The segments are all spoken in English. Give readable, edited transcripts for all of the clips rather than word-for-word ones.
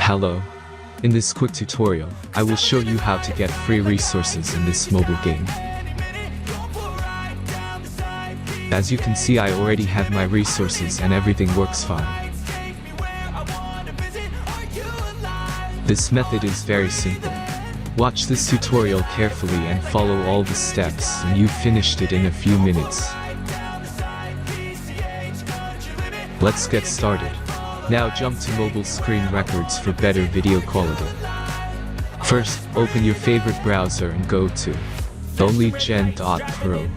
Hello. In this quick tutorial, I will show you how to get free resources in this mobile game. As you can see, I already have my resources and everything works fine. This method is very simple. Watch this tutorial carefully and follow all the steps and you've finished it in a few minutes. Let's get started. Now jump to mobile screen records for better video quality. First, open your favorite browser and go to onlygen.pro.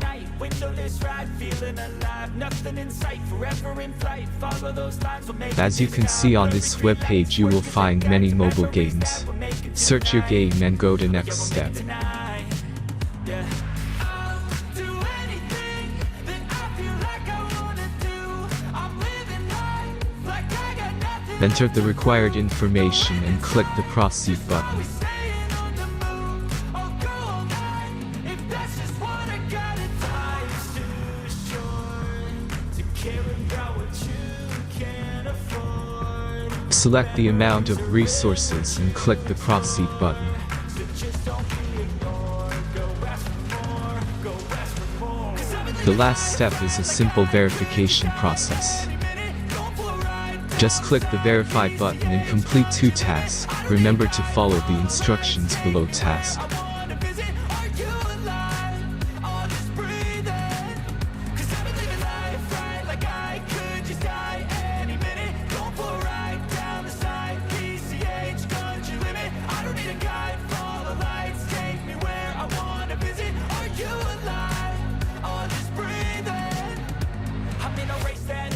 As you can see on this web page, you will find many mobile games. Search your game and go to next step. Enter the required information and click the proceed button. Select the amount of resources and click the proceed button. The last step is a simple verification process. Just click the verify button and complete 2 tasks. Remember to follow the instructions below task.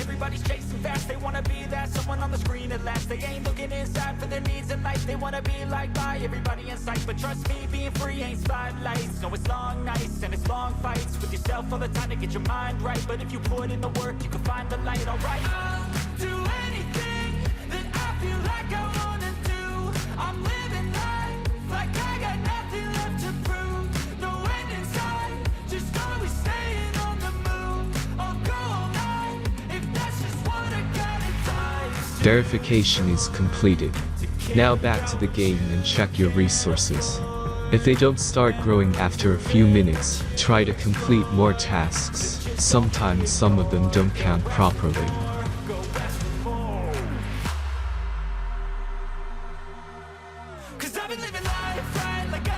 Everybody's chasing fast, they wanna be that someone on the screen at last. They ain't looking inside for their needs in life. They wanna be liked by everybody in sight. But trust me, being free ain't spotlights. No, it's long nights and it's long fights with yourself all the time to get your mind right. But if you put in the work, you can find the light, alright. I'll do anything that I feel like I wanna do. I'm living life like I got nothing left to prove. No end in sight, just always staying on the move. I'll go all night if that's just what I gotta die. Verification is completed. Now back to the game and check your resources. If they don't start growing after a few minutes, try to complete more tasks. Sometimes some of them don't count properly. Cause I've been living life right like